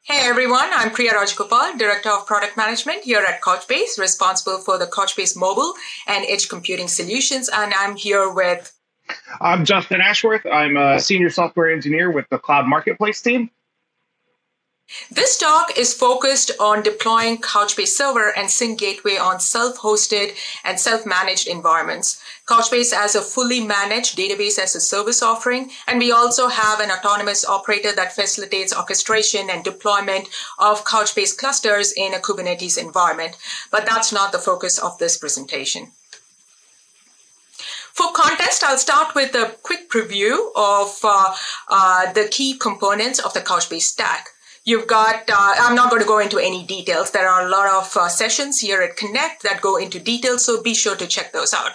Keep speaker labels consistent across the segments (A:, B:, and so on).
A: Hey everyone, I'm Priya Rajgopal, Director of Product Management here at Couchbase, responsible for the Couchbase mobile and edge computing solutions, and I'm here with...
B: I'm Justin Ashworth. I'm a Senior Software Engineer with the Cloud Marketplace team.
A: This talk is focused on deploying Couchbase Server and Sync Gateway on self-hosted and self-managed environments. Couchbase has a fully managed database as a service offering, and we also have an autonomous operator that facilitates orchestration and deployment of Couchbase clusters in a Kubernetes environment. But that's not the focus of this presentation. For context, I'll start with a quick preview of the key components of the Couchbase stack. You've got, I'm not going to go into any details. There are a lot of sessions here at Connect that go into details, so be sure to check those out.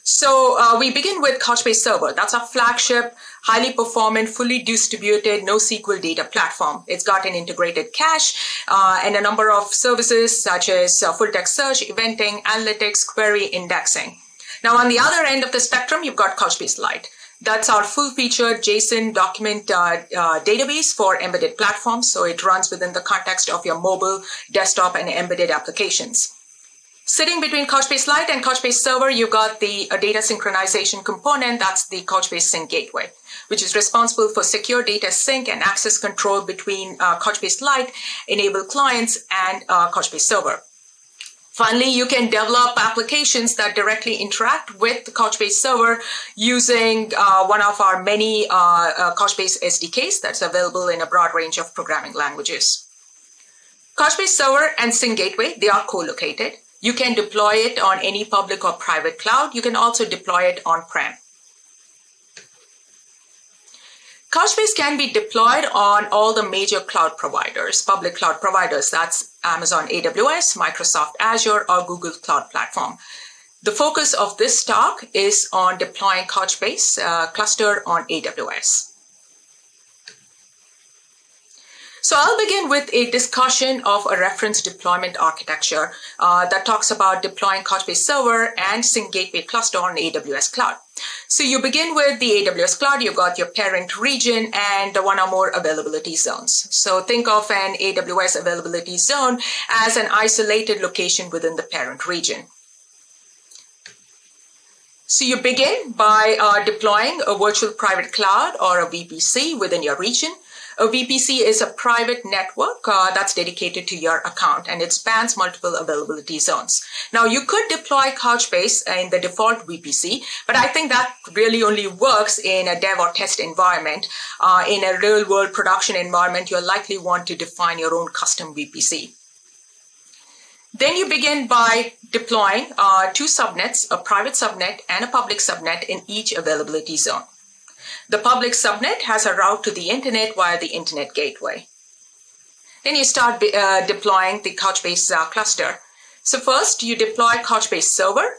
A: So we begin with Couchbase Server. That's our flagship, highly performant, fully distributed NoSQL data platform. It's got an integrated cache and a number of services such as full text search, eventing, analytics, query indexing. Now, on the other end of the spectrum, you've got Couchbase Lite. That's our full-featured JSON document database for embedded platforms, so it runs within the context of your mobile, desktop, and embedded applications. Sitting between Couchbase Lite and Couchbase Server, you've got the data synchronization component. That's the Couchbase Sync Gateway, which is responsible for secure data sync and access control between Couchbase Lite-enabled clients and Couchbase Server. Finally, you can develop applications that directly interact with the Couchbase Server using one of our many Couchbase SDKs that's available in a broad range of programming languages. Couchbase Server and Sync Gateway, they are co-located. You can deploy it on any public or private cloud. You can also deploy it on-prem. Couchbase can be deployed on all the major cloud providers, public cloud providers. That's Amazon AWS, Microsoft Azure, or Google Cloud Platform. The focus of this talk is on deploying Couchbase cluster on AWS. So I'll begin with a discussion of a reference deployment architecture that talks about deploying Couchbase Server and Sync Gateway cluster on AWS Cloud. So you begin with the AWS Cloud. You've got your parent region and one or more availability zones. So think of an AWS availability zone as an isolated location within the parent region. So you begin by deploying a virtual private cloud or a VPC within your region. A VPC is a private network that's dedicated to your account, and it spans multiple availability zones. Now, you could deploy Couchbase in the default VPC, but I think that really only works in a dev or test environment. In a real-world production environment, you'll likely want to define your own custom VPC. Then you begin by deploying two subnets, a private subnet and a public subnet in each availability zone. The public subnet has a route to the internet via the internet gateway. Then you start deploying the Couchbase cluster. So first, you deploy Couchbase Server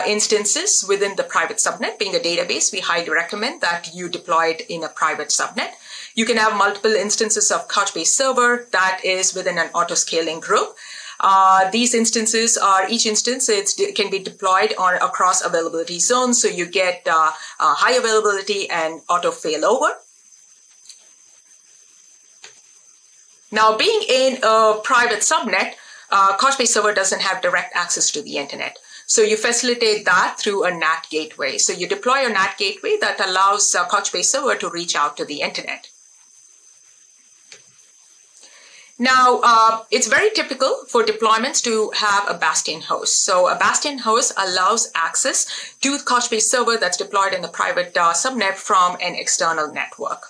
A: instances within the private subnet. Being a database, we highly recommend that you deploy it in a private subnet. You can have multiple instances of Couchbase Server that is within an auto-scaling group. These instances are, each instance can be deployed across availability zones, so you get high availability and auto failover. Now, being in a private subnet, Couchbase Server doesn't have direct access to the internet. So you facilitate that through a NAT gateway. So you deploy a NAT gateway that allows Couchbase Server to reach out to the internet. Now, it's very typical for deployments to have a bastion host. So a bastion host allows access to the Couchbase Server that's deployed in the private subnet from an external network.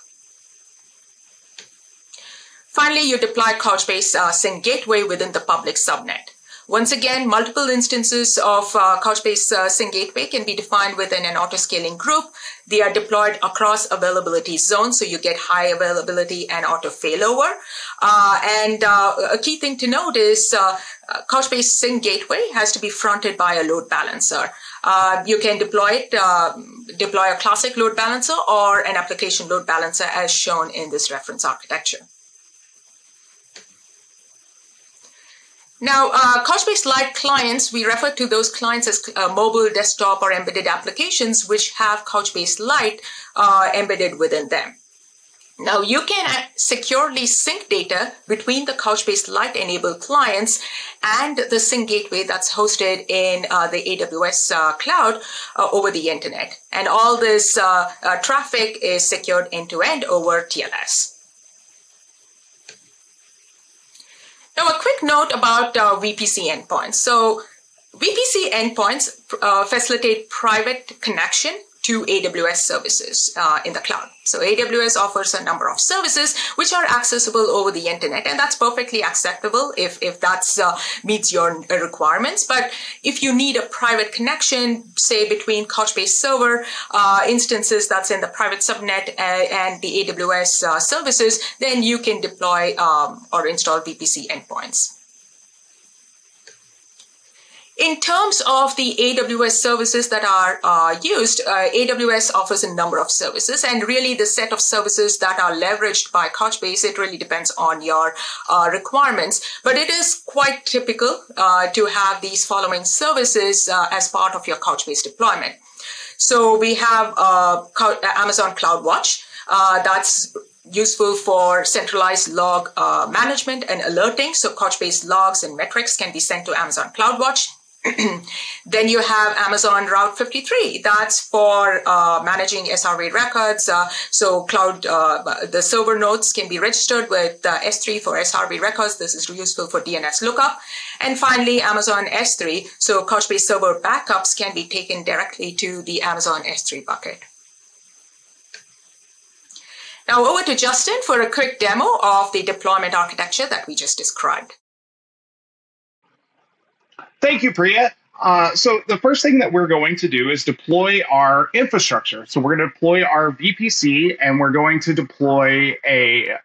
A: Finally, you deploy Couchbase Sync Gateway within the public subnet. Once again, multiple instances of Couchbase Sync Gateway can be defined within an auto-scaling group. They are deployed across availability zones, so you get high availability and auto failover. And a key thing to note is Couchbase Sync Gateway has to be fronted by a load balancer. You can deploy a classic load balancer or an application load balancer as shown in this reference architecture. Now, Couchbase Lite clients, we refer to those clients as mobile, desktop, or embedded applications which have Couchbase Lite embedded within them. Now, you can securely sync data between the Couchbase Lite-enabled clients and the sync gateway that's hosted in the AWS cloud over the internet. And all this traffic is secured end-to-end over TLS. Now, a quick note about VPC endpoints. So, VPC endpoints facilitate private connection to AWS services in the cloud. So AWS offers a number of services which are accessible over the internet, and that's perfectly acceptable if that meets your requirements. But if you need a private connection, say between Couchbase server instances that's in the private subnet and the AWS services, then you can deploy or install VPC endpoints. In terms of the AWS services that are used, AWS offers a number of services, and really the set of services that are leveraged by Couchbase, it really depends on your requirements. But it is quite typical to have these following services as part of your Couchbase deployment. So we have Amazon CloudWatch. That's useful for centralized log management and alerting. So Couchbase logs and metrics can be sent to Amazon CloudWatch. Then you have Amazon Route 53. That's for managing SRE records. So the server nodes can be registered with S3 for SRE records. This is useful for DNS lookup. And finally, Amazon S3. So Couchbase server backups can be taken directly to the Amazon S3 bucket. Now over to Justin for a quick demo of the deployment architecture that we just described.
B: Thank you, Priya. So the first thing that we're going to do is deploy our infrastructure. So we're going to deploy our VPC, and we're going to deploy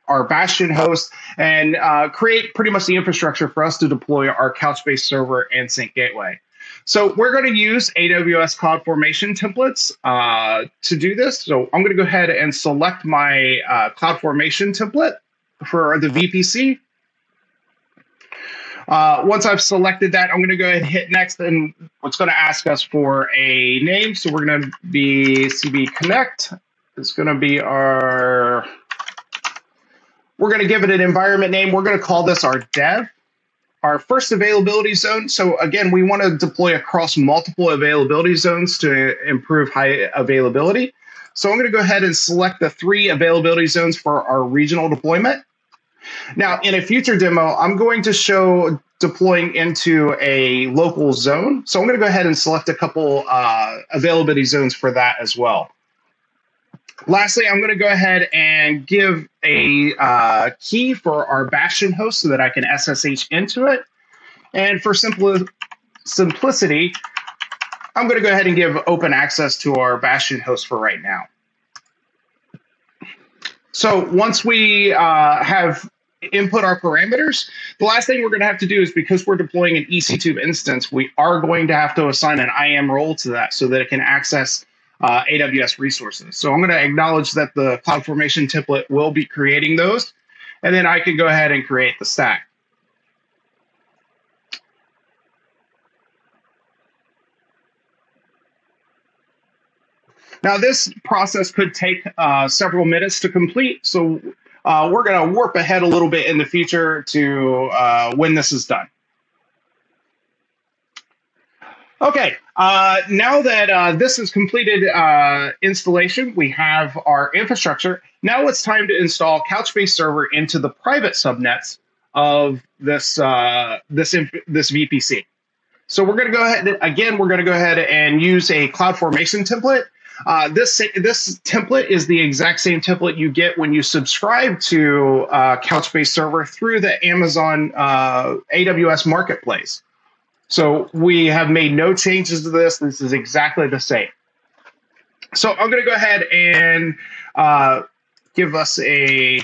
B: our Bastion host and create pretty much the infrastructure for us to deploy our Couchbase server and sync gateway. So we're going to use AWS CloudFormation templates to do this. So I'm going to go ahead and select my CloudFormation template for the VPC. Once I've selected that, I'm going to go ahead and hit next, and it's going to ask us for a name. So we're going to be CBConnect. It's going to be we're going to give it an environment name. We're going to call this our dev, our first availability zone. So again, we want to deploy across multiple availability zones to improve high availability. So I'm going to go ahead and select the 3 availability zones for our regional deployment. Now, in a future demo, I'm going to show deploying into a local zone. So I'm going to go ahead and select a couple availability zones for that as well. Lastly, I'm going to go ahead and give a key for our Bastion host so that I can SSH into it. And for simplicity, I'm going to go ahead and give open access to our Bastion host for right now. So once we have input our parameters, the last thing we're going to have to do is, because we're deploying an EC2 instance, we are going to have to assign an IAM role to that so that it can access AWS resources. So I'm going to acknowledge that the CloudFormation template will be creating those, and then I can go ahead and create the stack. Now, this process could take several minutes to complete, so we're going to warp ahead a little bit in the future to when this is done. Okay, now that this is completed installation, we have our infrastructure. Now it's time to install Couchbase Server into the private subnets of this VPC. So we're going to go ahead, again, we're going to go ahead and use a CloudFormation template. This template is the exact same template you get when you subscribe to Couchbase Server through the Amazon AWS Marketplace. So we have made no changes to this. This is exactly the same. So I'm going to go ahead and give us a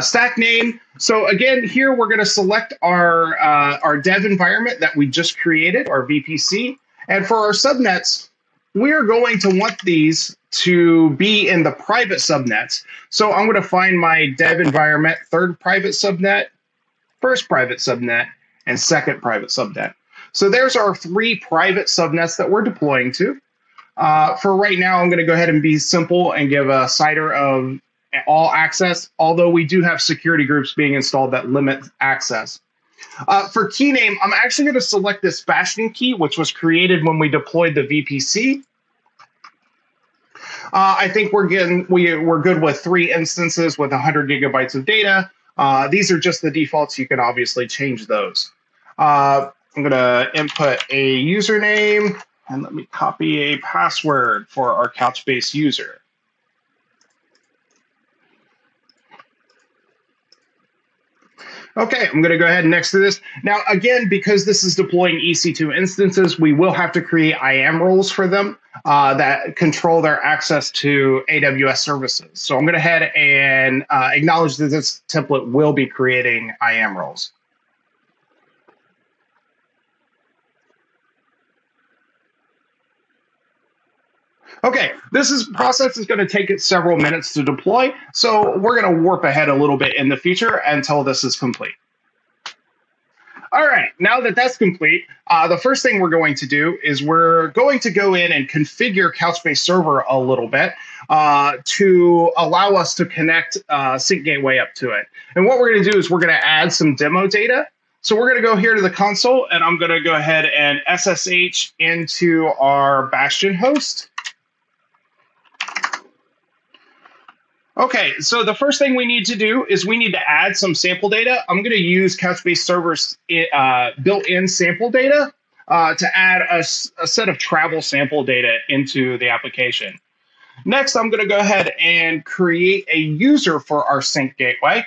B: stack name. So again, here we're going to select our dev environment that we just created, our VPC. And for our subnets, we're going to want these to be in the private subnets. So I'm going to find my dev environment, third private subnet, first private subnet, and second private subnet. So there's our 3 private subnets that we're deploying to. For right now, I'm going to go ahead and be simple and give a CIDR of all access, although we do have security groups being installed that limit access. For key name, I'm actually going to select this Bastion key, which was created when we deployed the VPC. I think we're good with 3 instances with 100 gigabytes of data. These are just the defaults. You can obviously change those. I'm going to input a username, and let me copy a password for our Couchbase user. Okay, I'm going to go ahead and next to this. Now, again, because this is deploying EC2 instances, we will have to create IAM roles for them that control their access to AWS services. So I'm going to head and acknowledge that this template will be creating IAM roles. Okay, process is going to take several minutes to deploy, so we're going to warp ahead a little bit in the future until this is complete. All right, now that that's complete, the first thing we're going to do is we're going to go in and configure Couchbase Server a little bit to allow us to connect Sync Gateway up to it. And what we're going to do is we're going to add some demo data. So we're going to go here to the console, and I'm going to go ahead and SSH into our Bastion host. Okay, so the first thing we need to do is we need to add some sample data. I'm going to use Couchbase Server's built-in sample data to add a set of travel sample data into the application. Next, I'm going to go ahead and create a user for our Sync Gateway.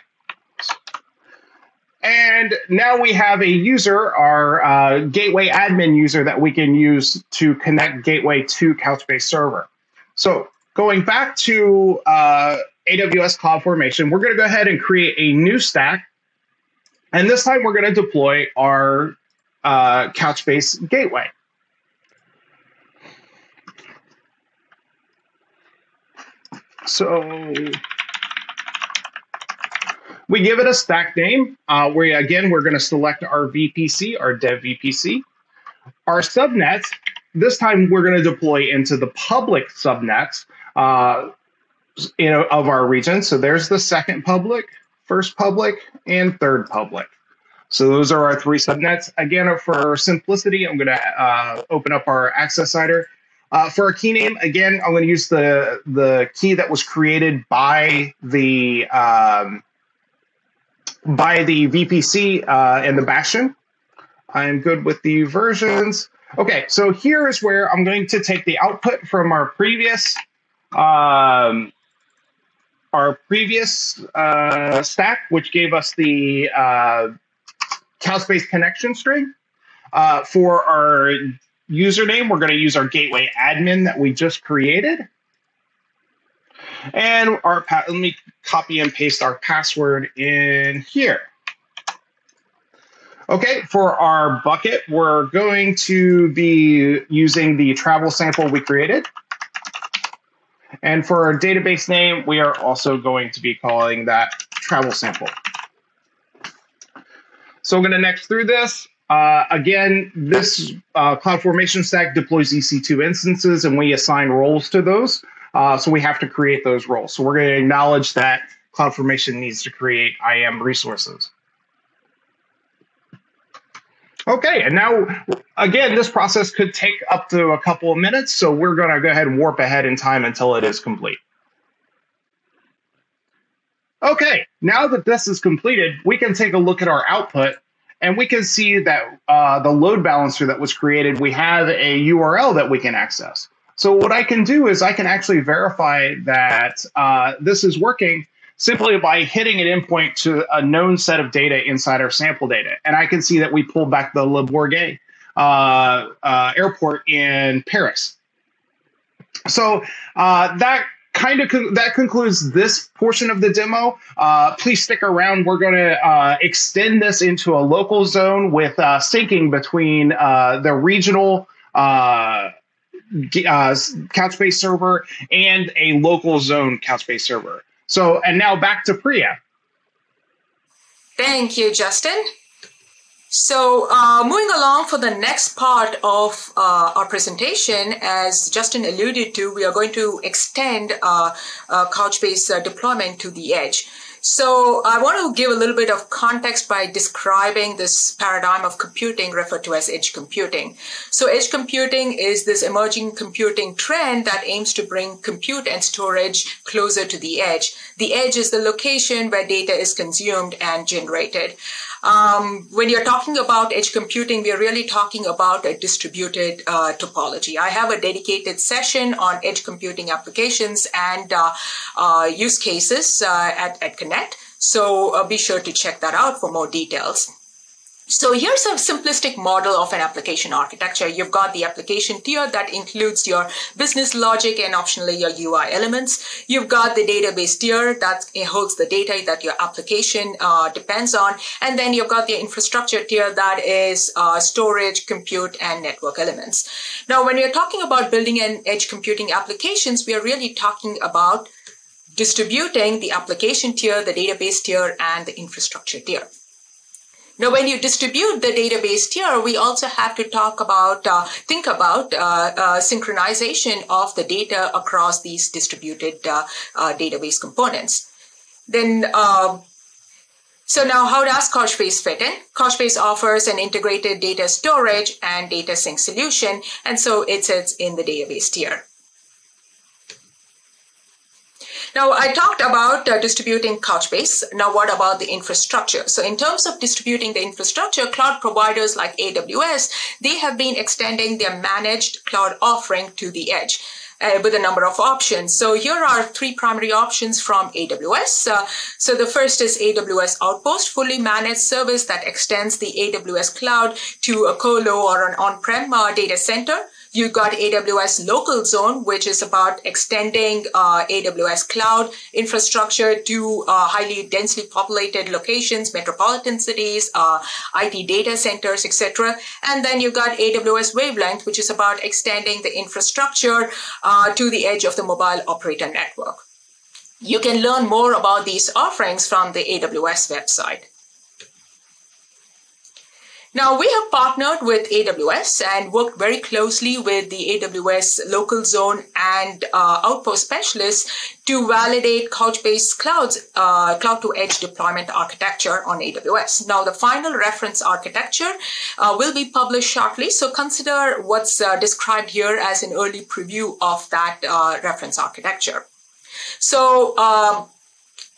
B: And now we have a user, our Gateway admin user that we can use to connect Gateway to Couchbase Server. So going back to AWS CloudFormation, we're going to go ahead and create a new stack. And this time we're going to deploy our Couchbase Gateway. So we give it a stack name. We're going to select our VPC, our dev VPC. Our subnets, this time we're going to deploy into the public subnets of our region. So there's the second public, first public, and third public. So those are our 3 subnets. Again, for simplicity, I'm going to open up our access CIDR. For our key name, again, I'm going to use the key that was created by the VPC and the Bastion. I'm good with the versions. Okay, so here is where I'm going to take the output from our previous stack, which gave us the Couchbase connection string. For our username, we're going to use our gateway admin that we just created. And let me copy and paste our password in here. Okay, for our bucket, we're going to be using the travel sample we created. And for our database name, we are also going to be calling that travel sample. So I'm going to next through this. Again, this CloudFormation stack deploys EC2 instances, and we assign roles to those. So we have to create those roles. So we're going to acknowledge that CloudFormation needs to create IAM resources. Okay, and now, again, this process could take up to a couple of minutes, so we're going to go ahead and warp ahead in time until it is complete. Okay, now that this is completed, we can take a look at our output, and we can see that the load balancer that was created, we have a URL that we can access. So what I can do is I can actually verify that this is working simply by hitting an endpoint to a known set of data inside our sample data. And I can see that we pulled back the Le Bourget airport in Paris. So that concludes this portion of the demo. Please stick around. We're going to extend this into a local zone with syncing between the regional Couchbase server and a local zone Couchbase server. So, and now back to Priya.
A: Thank you, Justin. So moving along for the next part of our presentation, as Justin alluded to, we are going to extend Couchbase deployment to the edge. So I want to give a little bit of context by describing this paradigm of computing referred to as edge computing. So edge computing is this emerging computing trend that aims to bring compute and storage closer to the edge. The edge is the location where data is consumed and generated. When you're talking about edge computing, we are really talking about a distributed topology. I have a dedicated session on edge computing applications and use cases at Connect. So be sure to check that out for more details. So here's a simplistic model of an application architecture. You've got the application tier that includes your business logic and optionally your UI elements. You've got the database tier that holds the data that your application depends on. And then you've got the infrastructure tier that is storage, compute, and network elements. Now, when we're talking about building an edge computing applications, we are really talking about distributing the application tier, the database tier, and the infrastructure tier. Now, when you distribute the database tier, we also have to think about synchronization of the data across these distributed database components. Then, so now how does Couchbase fit in? Couchbase offers an integrated data storage and data sync solution, and so it sits in the database tier. Now, I talked about distributing Couchbase. Now, what about the infrastructure? So in terms of distributing the infrastructure, cloud providers like AWS, they have been extending their managed cloud offering to the edge with a number of options. So here are three primary options from AWS. So the first is AWS Outpost, fully managed service that extends the AWS cloud to a colo or an on-prem data center. You've got AWS Local Zone, which is about extending AWS cloud infrastructure to highly densely populated locations, metropolitan cities, IT data centers, etc. And then you've got AWS Wavelength, which is about extending the infrastructure to the edge of the mobile operator network. You can learn more about these offerings from the AWS website. Now, we have partnered with AWS and worked very closely with the AWS Local Zone and Outpost specialists to validate Couchbase Cloud's cloud-to-edge deployment architecture on AWS. Now, the final reference architecture will be published shortly, so consider what's described here as an early preview of that reference architecture. So,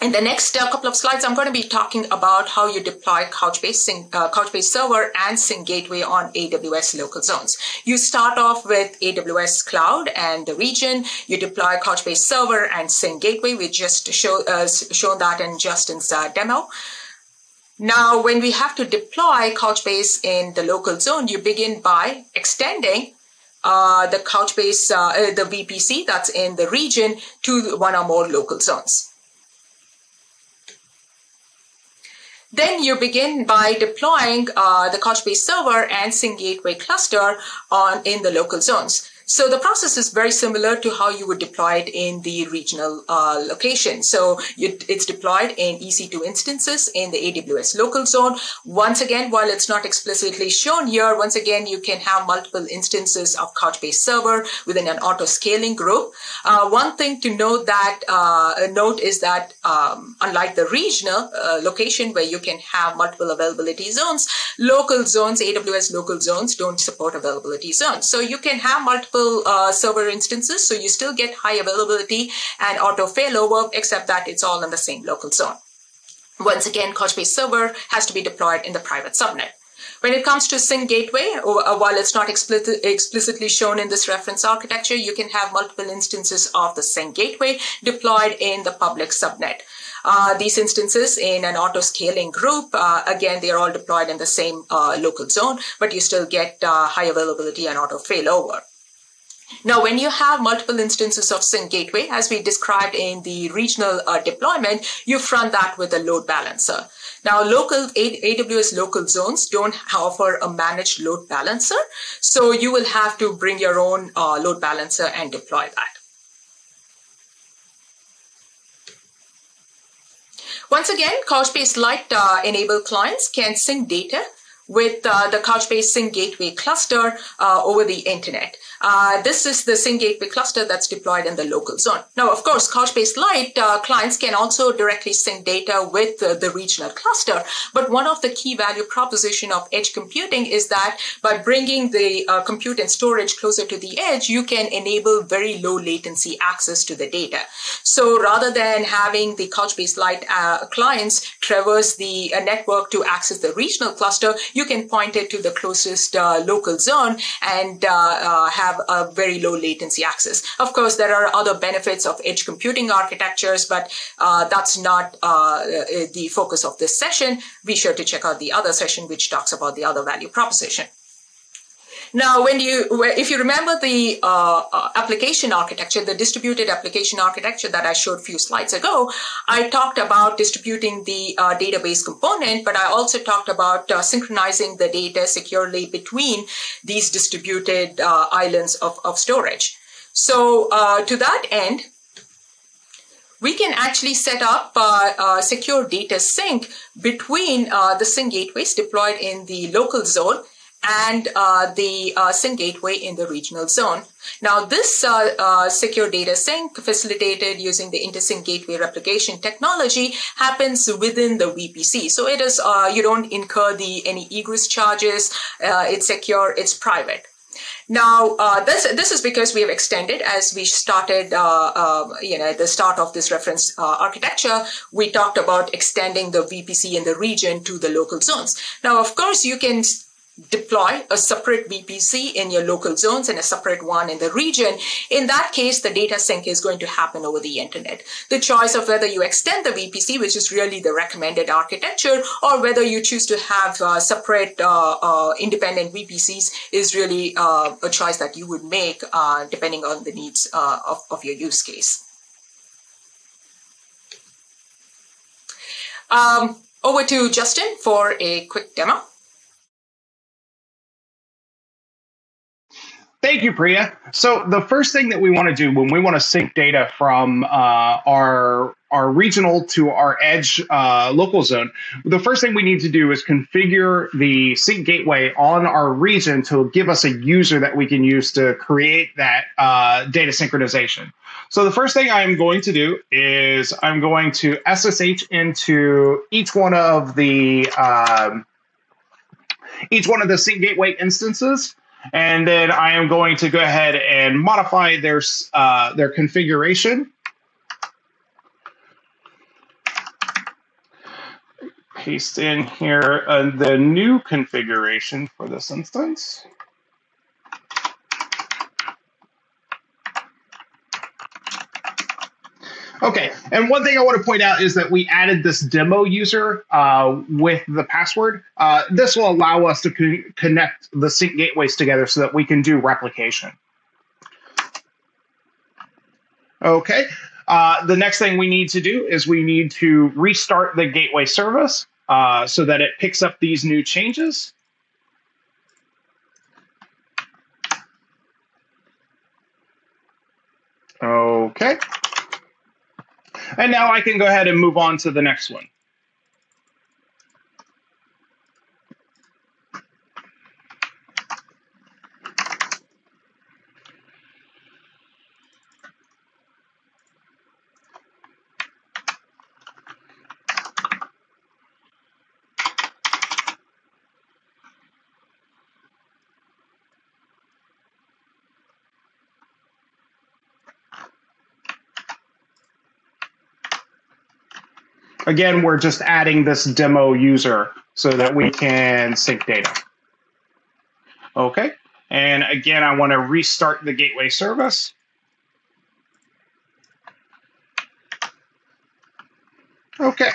A: in the next couple of slides, I'm going to be talking about how you deploy Couchbase Server and Sync Gateway on AWS local zones. You start off with AWS Cloud and the region. You deploy Couchbase Server and Sync Gateway. We just shown that in Justin's demo. Now, when we have to deploy Couchbase in the local zone, you begin by extending the Couchbase, the VPC that's in the region to one or more local zones. Then you begin by deploying the Couchbase Server and Sync Gateway cluster in the local zones. So the process is very similar to how you would deploy it in the regional location. So it's deployed in EC2 instances in the AWS local zone. Once again, while it's not explicitly shown here, once again, you can have multiple instances of Couchbase Server within an auto-scaling group. One thing to note is that unlike the regional location where you can have multiple availability zones, local zones, AWS local zones don't support availability zones. So you can have multiple server instances, so you still get high availability and auto failover, except that it's all in the same local zone. Once again, Couchbase Server has to be deployed in the private subnet. When it comes to Sync Gateway, while it's not explicitly shown in this reference architecture, you can have multiple instances of the Sync Gateway deployed in the public subnet. These instances in an auto-scaling group, again, they are all deployed in the same local zone, but you still get high availability and auto failover. Now, when you have multiple instances of Sync Gateway, as we described in the regional deployment, you front that with a load balancer. Now, AWS local zones don't offer a managed load balancer, so you will have to bring your own load balancer and deploy that. Once again, Couchbase Lite enabled clients can sync data with the Couchbase Sync Gateway cluster over the internet. This is the Sync Gateway cluster that's deployed in the local zone. Now, of course, Couchbase Lite clients can also directly sync data with the regional cluster. But one of the key value proposition of edge computing is that by bringing the compute and storage closer to the edge, you can enable very low latency access to the data. So rather than having the Couchbase Lite clients traverse the network to access the regional cluster, you can point it to the closest local zone and have a very low latency access. Of course, there are other benefits of edge computing architectures, but that's not the focus of this session. Be sure to check out the other session, which talks about the other value proposition. Now, if you remember the application architecture, the distributed application architecture that I showed a few slides ago, I talked about distributing the database component, but I also talked about synchronizing the data securely between these distributed islands of storage. So to that end, we can actually set up secure data sync between the sync gateways deployed in the local zone and the sync gateway in the regional zone. Now, this secure data sync facilitated using the intersync gateway replication technology happens within the VPC. So it is you don't incur any egress charges. It's secure. It's private. Now, this is because we have extended, as we started, at the start of this reference architecture, we talked about extending the VPC in the region to the local zones. Now, of course, you can deploy a separate VPC in your local zones and a separate one in the region. In that case, the data sync is going to happen over the internet. The choice of whether you extend the VPC, which is really the recommended architecture, or whether you choose to have separate independent VPCs is really a choice that you would make depending on the needs of your use case. Over to Justin for a quick demo.
B: Thank you, Priya. So the first thing that we want to do when we want to sync data from our regional to our edge local zone, the first thing we need to do is configure the sync gateway on our region to give us a user that we can use to create that data synchronization. So the first thing I'm going to do is I'm going to SSH into each one of the sync gateway instances. And then I am going to go ahead and modify their configuration. Paste in here the new configuration for this instance. Okay, and one thing I want to point out is that we added this demo user with the password. This will allow us to connect the sync gateways together so that we can do replication. Okay, the next thing we need to do is we need to restart the gateway service so that it picks up these new changes. Okay. And now I can go ahead and move on to the next one. Again, we're just adding this demo user so that we can sync data. Okay, and again, I want to restart the gateway service. Okay.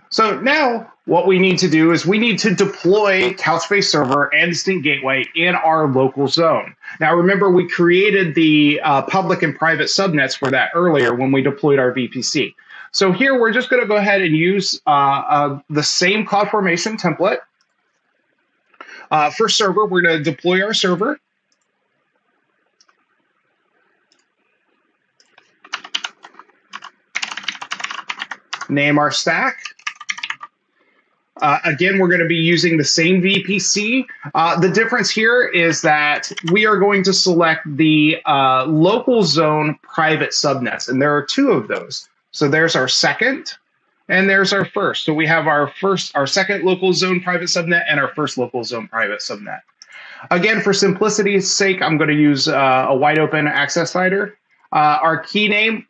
B: So now what we need to do is we need to deploy Couchbase Server and Sync Gateway in our local zone. Now remember, we created the public and private subnets for that earlier when we deployed our VPC. So here we're just going to go ahead and use the same CloudFormation template. For server, we're going to deploy our server. Name our stack. Again, we're going to be using the same VPC. The difference here is that we are going to select the local zone private subnets, and there are two of those. So there's our second, and there's our first. So we have our second local zone private subnet and our first local zone private subnet. Again, for simplicity's sake, I'm going to use a wide open access header. Our key name,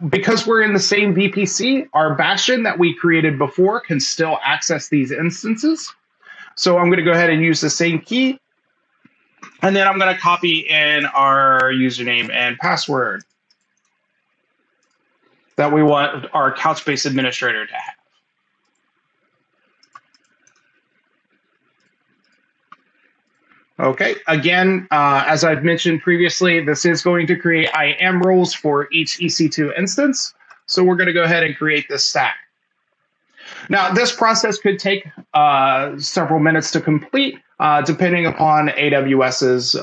B: because we're in the same VPC, our bastion that we created before can still access these instances. So I'm going to go ahead and use the same key. And then I'm going to copy in our username and password that we want our Couchbase administrator to have. Okay, again, as I've mentioned previously, this is going to create IAM roles for each EC2 instance. So we're going to go ahead and create this stack. Now, this process could take several minutes to complete, depending upon AWS's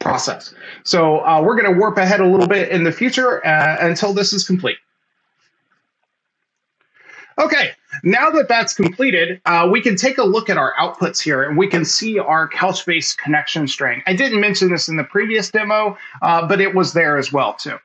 B: process. So we're going to warp ahead a little bit in the future until this is complete. Okay, now that that's completed, we can take a look at our outputs here, and we can see our Couchbase connection string. I didn't mention this in the previous demo, but it was there as well too.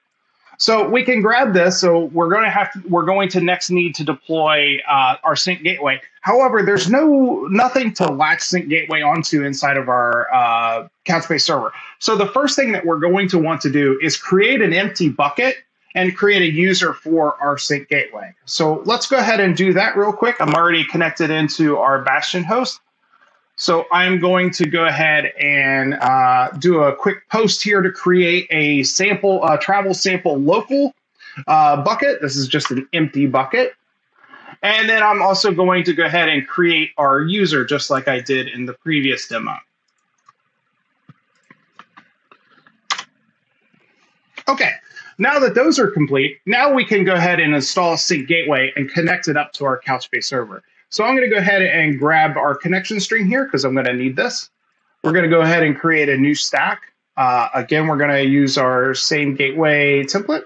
B: So we can grab this. So we're going to next need to deploy our sync gateway. However, there's nothing to latch sync gateway onto inside of our Couchbase server. So the first thing that we're going to want to do is create an empty bucket and create a user for our sync gateway. So let's go ahead and do that real quick. I'm already connected into our Bastion host. So I'm going to go ahead and do a quick post here to create a sample, travel sample local bucket. This is just an empty bucket. And then I'm also going to go ahead and create our user just like I did in the previous demo. Okay. Now that those are complete, now we can go ahead and install Sync Gateway and connect it up to our Couchbase server. So I'm going to go ahead and grab our connection string here because I'm going to need this. We're going to go ahead and create a new stack. Again, we're going to use our same gateway template.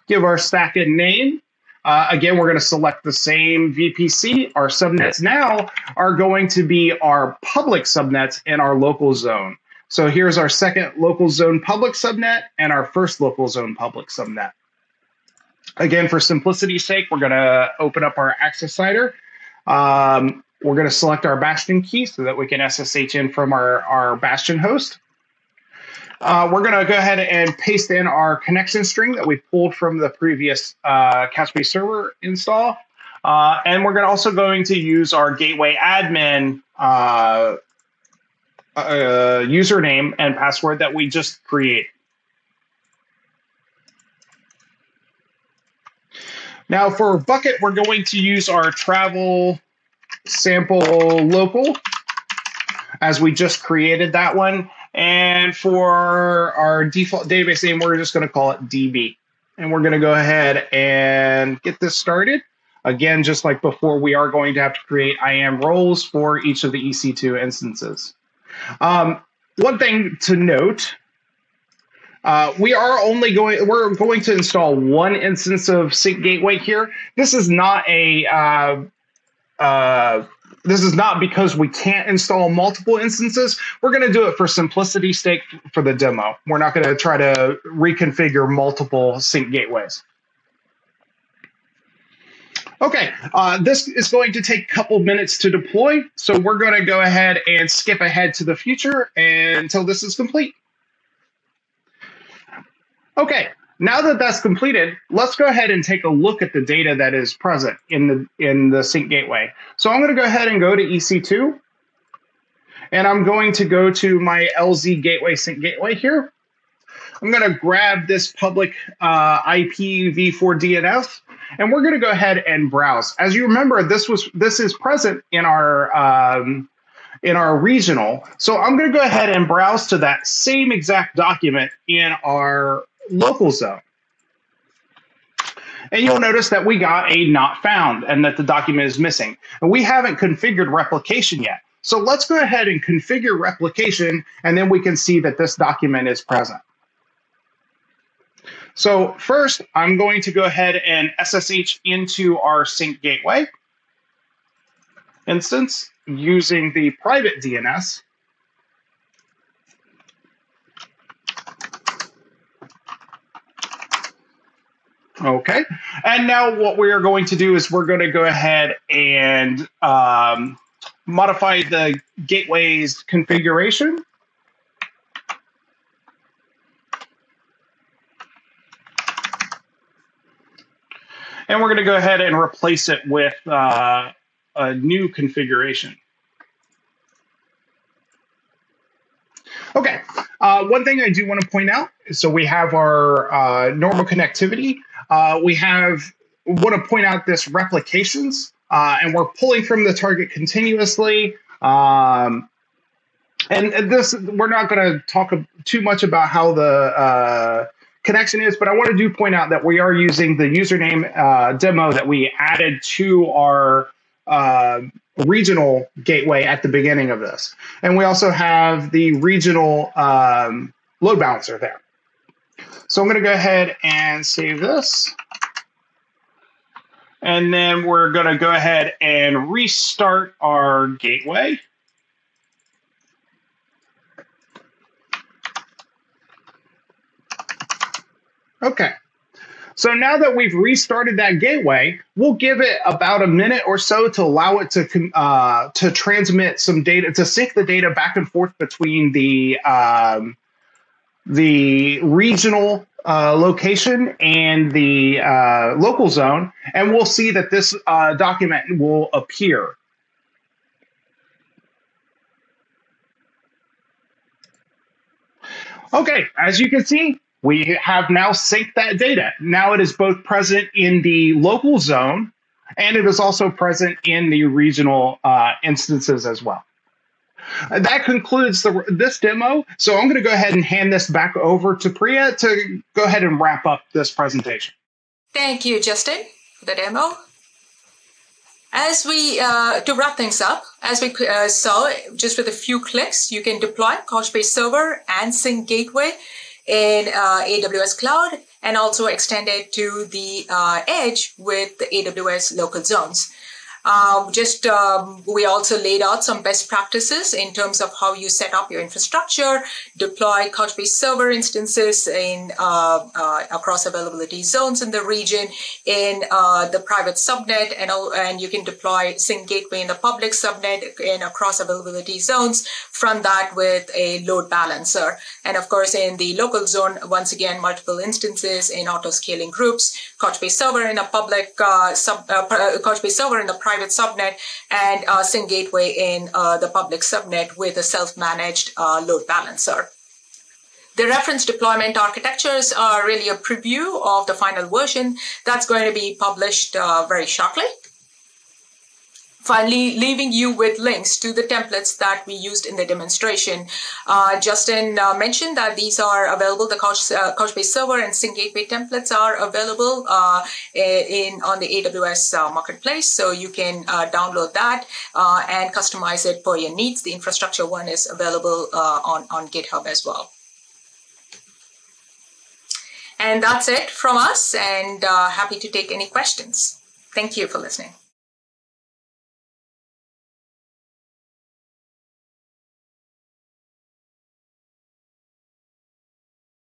B: Give our stack a name. Again, we're going to select the same VPC. Our subnets now are going to be our public subnets in our local zone. So here's our second local zone public subnet and our first local zone public subnet. Again, for simplicity's sake, we're going to open up our access header. We're going to select our Bastion key so that we can SSH in from our Bastion host. We're going to go ahead and paste in our connection string that we pulled from the previous Couchbase server install. And we're also going to use our gateway admin username and password that we just created. Now for bucket, we're going to use our travel sample local as we just created that one. And for our default database name, we're just going to call it DB. And we're going to go ahead and get this started. Again, just like before, we are going to have to create IAM roles for each of the EC2 instances. One thing to note, we're going to install one instance of Sync Gateway here. This is not this is not because we can't install multiple instances. We're going to do it for simplicity's sake for the demo. We're not going to try to reconfigure multiple sync gateways. Okay, this is going to take a couple minutes to deploy, so we're going to go ahead and skip ahead to the future until this is complete. Okay, now that that's completed, let's go ahead and take a look at the data that is present in the sync gateway. So I'm going to go ahead and go to EC2, and I'm going to go to my LZ gateway sync gateway here. I'm going to grab this public IPv4 DNS, and we're going to go ahead and browse. As you remember, this is present in our regional. So I'm going to go ahead and browse to that same exact document in our local zone. And you'll notice that we got a not found and that the document is missing. And we haven't configured replication yet. So let's go ahead and configure replication, and then we can see that this document is present. So first, I'm going to go ahead and SSH into our sync gateway instance using the private DNS. Okay, and now what we are going to do is we're going to go ahead and modify the gateway's configuration. And we're going to go ahead and replace it with a new configuration. Okay, one thing I do want to point out is, so we have our normal connectivity. We want to point out this replications, and we're pulling from the target continuously. And this, we're not going to talk too much about how the connection is, but I want to point out that we are using the username demo that we added to our regional gateway at the beginning of this. And we also have the regional load balancer there. So I'm going to go ahead and save this. And then we're going to go ahead and restart our gateway. Okay. So now that we've restarted that gateway, we'll give it about a minute or so to allow it to transmit some data, to sync the data back and forth between the regional location and the local zone, and we'll see that this document will appear. Okay, as you can see, we have now synced that data. Now it is both present in the local zone, and it is also present in the regional instances as well. That concludes this demo. So I'm going to go ahead and hand this back over to Priya to go ahead and wrap up this presentation.
A: Thank you, Justin, for the demo. As we, to wrap things up, as we saw, just with a few clicks, you can deploy Couchbase Server and Sync Gateway in AWS Cloud, and also extend it to the edge with the AWS local zones. We also laid out some best practices in terms of how you set up your infrastructure, deploy Couchbase Server instances in across availability zones in the region, in the private subnet, and you can deploy Sync Gateway in the public subnet in across availability zones. From that with a load balancer, and of course in the local zone, once again multiple instances in auto scaling groups, Couchbase Server in a public Couchbase Server in the private subnet, and Sync Gateway in the public subnet with a self-managed load balancer. The reference deployment architectures are really a preview of the final version that's going to be published very shortly. Finally, leaving you with links to the templates that we used in the demonstration. Justin mentioned that these are available. The Couchbase Server and Sync Gateway templates are available on the AWS Marketplace. So you can download that and customize it per your needs. The infrastructure one is available on GitHub as well. And that's it from us, and happy to take any questions. Thank you for listening.